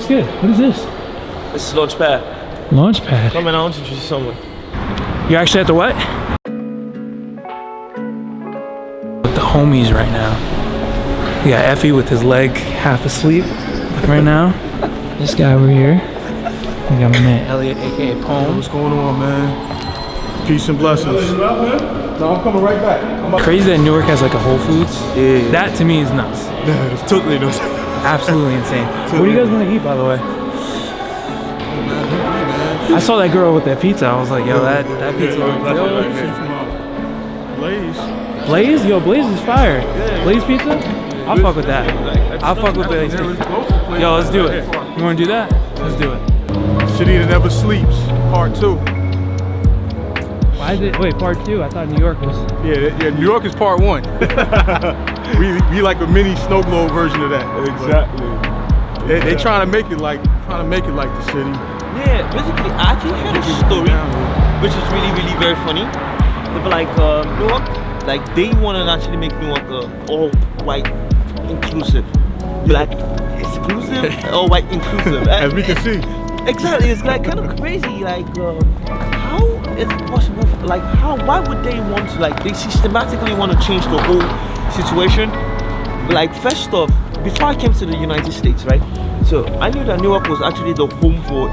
looks good. What is this? This is Launchpad. Launchpad. Come and I'll introduce you to someone. You're actually at the what? With the homies right now. We got Effie with his leg half asleep right now. This guy over here. We got my man Elliot, aka Poem. What's going on, man? Peace and blessings. No, I'm coming right back. Crazy that Newark has like a Whole Foods. Yeah. That to me is nuts. Yeah, it's totally nuts. Absolutely insane. What do you guys want to eat, by the way? I saw that girl with that pizza. I was like, yo, that pizza looks good. Blaze. Blaze? Yo, Blaze is fire. Blaze pizza? I'll fuck with that. I'll fuck with Blaze pizza. Yo, let's do it. You want to do that? Let's do it. City that never sleeps, part 2. Why is it? Wait, part 2? I thought New York was. Yeah, New York is part 1. we like a mini snow globe version of that. Exactly. They trying to make it like the city. Yeah, basically, I actually heard a story, which is really, really very funny. They were like, Newark, like they want to actually make Newark all white inclusive. Black exclusive, all white inclusive. As we can see. Exactly, it's like kind of crazy. Like, how is it possible? Like, why would they want to? Like, they systematically want to change the whole situation. Like, first off, before I came to the United States, right? So I knew that Newark was actually the home for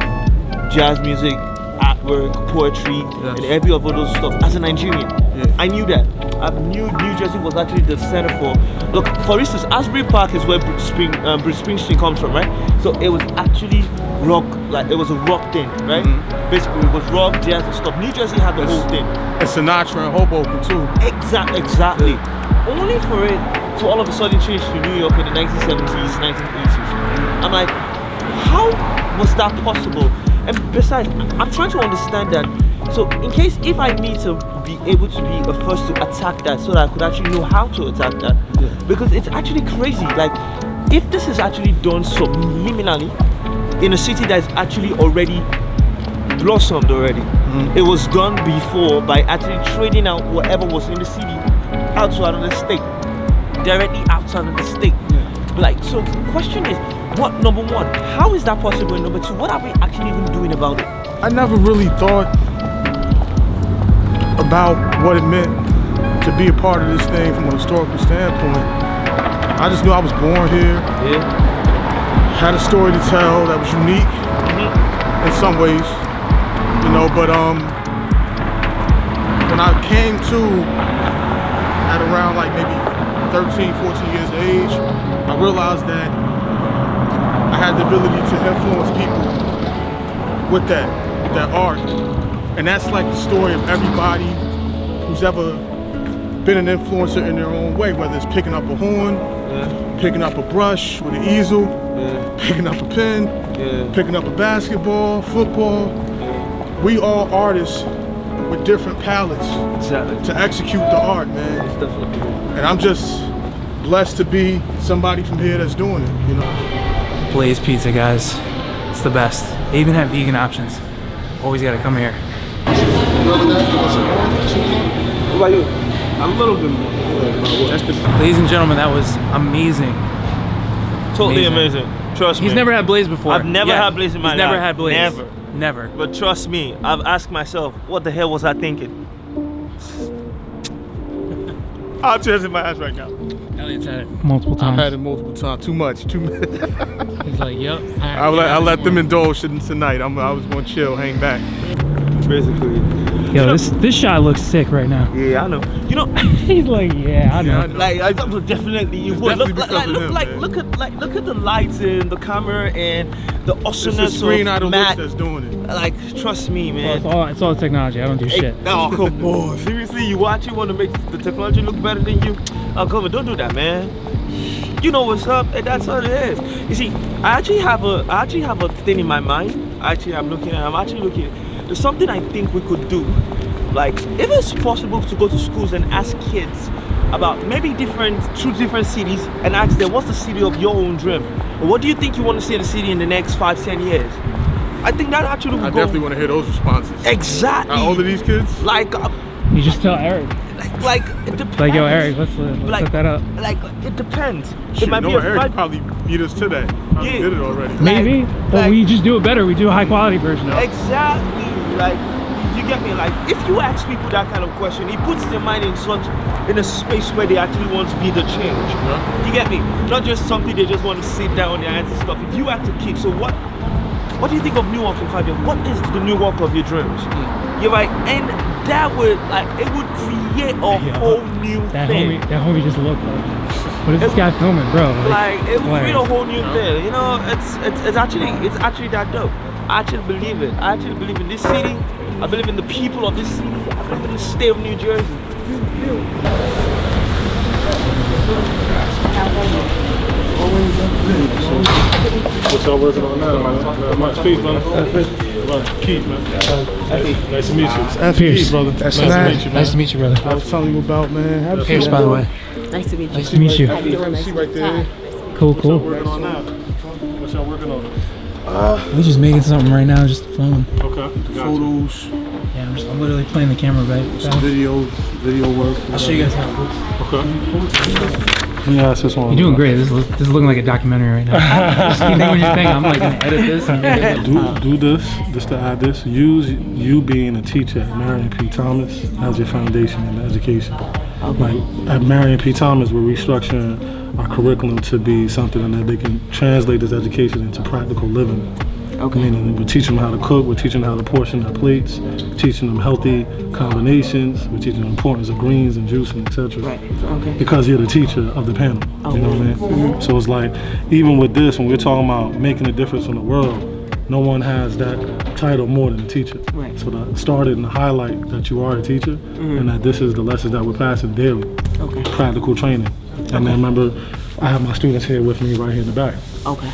jazz music, artwork, poetry, and every of those stuff. As a Nigerian, I knew that. I knew New Jersey was actually the center for. Look, for instance, Asbury Park is where Bruce Springsteen comes from, right? So it was actually rock, like it was a rock thing, right? Basically, it was rock, jazz, and stuff. New Jersey had the whole thing. And Sinatra and Hoboken too. Exactly. Only for it to all of a sudden change to New York in the 1970s, 1980s. I'm like, how was that possible? And besides, I'm trying to understand that. So in case if I need to be able to be the first to attack that, so that I could actually know how to attack that, because it's actually crazy. Like, if this is actually done subliminally in a city that is actually already blossomed already, it was done before by actually trading out whatever was in the city outside of the state, directly outside of the state. Like, so the question is, what, number one, how is that possible? And number two, what are we actually even doing about it? I never really thought about what it meant to be a part of this thing from a historical standpoint. I just knew I was born here, had a story to tell that was unique in some ways, you know, but when I came to at around like maybe 13, 14 years of age, I realized that I had the ability to influence people with that art. And that's like the story of everybody who's ever been an influencer in their own way, whether it's picking up a horn, picking up a brush with an easel, picking up a pen, picking up a basketball, football. We all artists with different palettes to execute the art, man. And I'm just blessed to be somebody from here that's doing it, you know. Blaze Pizza, guys. It's the best. They even have vegan options. Always gotta come here. What about you? A little bit more. Ladies and gentlemen, that was amazing. Totally amazing. Trust me. He's never had Blaze before. I've never had Blaze in my life. He's never had Blaze. Never. Never. But trust me, I've asked myself, what the hell was I thinking? I'm tears in my eyes right now. Elliot's had it multiple times. I've had it multiple times. Too much. He's like, yep. I let them indulge tonight. I was gonna chill, hang back. Basically. Yo, this shot looks sick right now. Yeah, I know. You know, he's like, yeah, I know. Like, I definitely you would look at the lights and the camera and the awesomeness of Matt. That's doing it. Like, trust me, man. It's all technology. I don't do shit. Oh, come on. Seriously, you want to make the technology look better than you? Oh, come on, don't do that, man. You know what's up, and that's what it is. You see, I actually have a thing in my mind. I'm actually looking. There's something I think we could do. Like, if it's possible to go to schools and ask kids about maybe two different cities and ask them, what's the city of your own dream? Or what do you think you want to see in the city in the next 5-10 years? I think that actually would I definitely want to hear those responses. Exactly. How old are these kids? Like, you just tell Errant. like it depends. Like, yo, Eric, let's set that up. Like it depends. Shit, It might be a Eric fight. probably beat us to that. I Yeah. did it already. Maybe, but like- we just do it better. We do a high quality version of it. Exactly. Like you get me. Like if you ask people that kind of question, it puts their mind in a space where they actually want to be the change. Yeah. You get me? Not just something they just want to sit down on their hands and stuff. If you ask a kid, so what do you think of New York in 5 years? What is the New York of your dreams? You're right, and that would it would create a whole new thing. That homie just looked like, what is this guy filming, bro? Like it would create a hilarious. whole new thing. You know, it's actually that dope. I actually believe it. I actually believe in this city. I believe in the people of this city. I believe in the state of New Jersey. What y'all working on now? Much peace, brother. Keith, man. Nice to meet you. Pierce, brother. That's nice Matt. to meet you, man. Nice to meet you, brother. I was telling you about, man. Pierce, by the way. Nice to meet you. Nice to meet you. See right there. Cool, What y'all cool. working on now? What y'all working on? We just making something right now, just phone. Okay. Got you. Photos, Yeah, I'm literally playing the camera right. some video work. I'll show you guys how it looks. Okay. Let me ask this one. You're doing great. This is looking like a documentary right now. Just keep doing your thing. I'm like gonna edit this. And Do this, just to add this, use you being a teacher at Marion P. Thomas as your foundation in education. Like at Marion P. Thomas, we're restructuring our curriculum to be something that they can translate this education into practical living. Okay. Meaning we're teaching them how to cook, we're teaching them how to portion their plates, we're teaching them healthy combinations, we're teaching them the importance of greens and juicing, etc. Right. Okay. Because you're the teacher of the panel. You know what I mean? So it's like, even with this, when we're talking about making a difference in the world, no one has that title more than a teacher. Right. So that started and highlight that you are a teacher and that this is the lessons that we're passing daily. Okay. Practical training. And then remember, I have my students here with me right here in the back. Okay.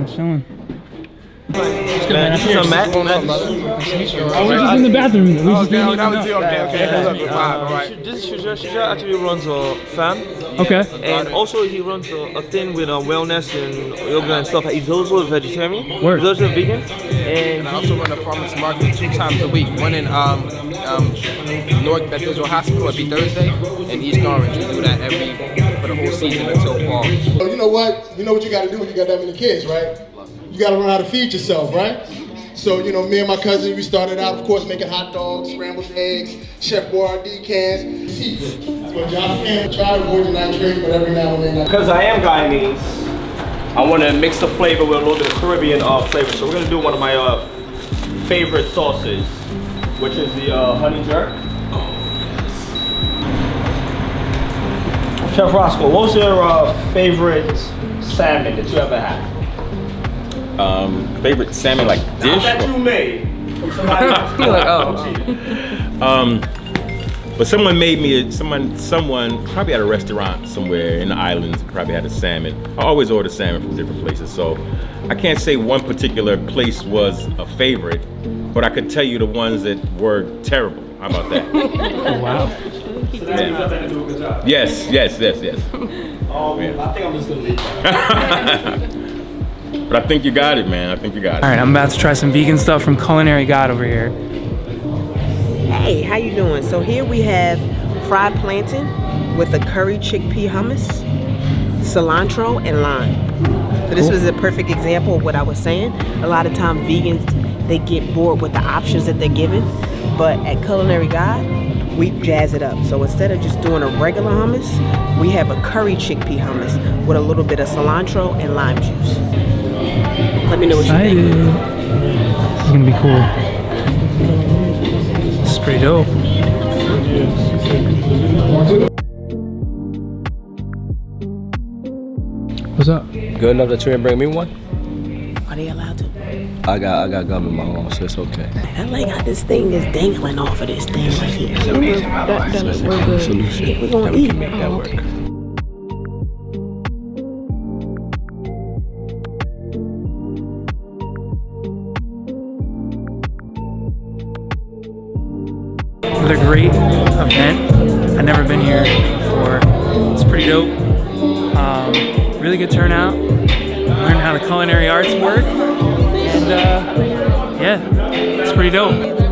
Chilling. Man, so Matt, Oh, we're just in the bathroom. We just didn't even know. This is Shija actually runs a farm, Okay. and also he runs a thing with wellness and yoga and stuff. He's also a vegetarian. Word. He's also a vegan, And I also run a farmer's market 2 times a week. One in North Bethesda Hospital every Thursday, and East Orange. We do that for the whole season until fall. You know what? You know what you got to do when you got that many kids, right? You got to learn how to feed yourself, right? So, you know, me and my cousin, we started out, of course, making hot dogs, scrambled eggs, Chef Boyardee cans, seafood. So y'all can try to avoid the nitrate, but every now and then. because I am Guyanese, I want to mix the flavor with a little bit of Caribbean flavor. So we're gonna do one of my favorite sauces, which is the honey jerk. Chef Roscoe, what was your favorite salmon that you ever had? Favorite salmon like dish? That you made. Somebody But someone made me someone probably at a restaurant somewhere in the islands probably had a salmon. I always order salmon from different places, so I can't say one particular place was a favorite, but I could tell you the ones that were terrible. How about that? Oh, wow. Yeah. Yes. Oh, Yeah. I think I'm just gonna leave that. But I think you got it, man. I think you got it. All right, I'm about to try some vegan stuff from Culinary God over here. Hey, how you doing? So here we have fried plantain with a curry chickpea hummus, cilantro, and lime. So this was a perfect example of what I was saying. A lot of times vegans, they get bored with the options that they're given. But at Culinary God, we jazz it up. So instead of just doing a regular hummus, we have a curry chickpea hummus with a little bit of cilantro and lime juice. Let me know what you Excited. think. This is gonna be cool. This is pretty dope. What's up? Good enough that you didn't bring me one? Are they allowed to? I got gum in my own, so it's okay. I like how this thing is dangling off of this thing right here. It's amazing, we're good. Solution. Yeah, we're gonna we eat. can make that work. Another great event. I've never been here before. It's pretty dope. Really good turnout. Learned how the culinary arts work. And And yeah, it's pretty dope.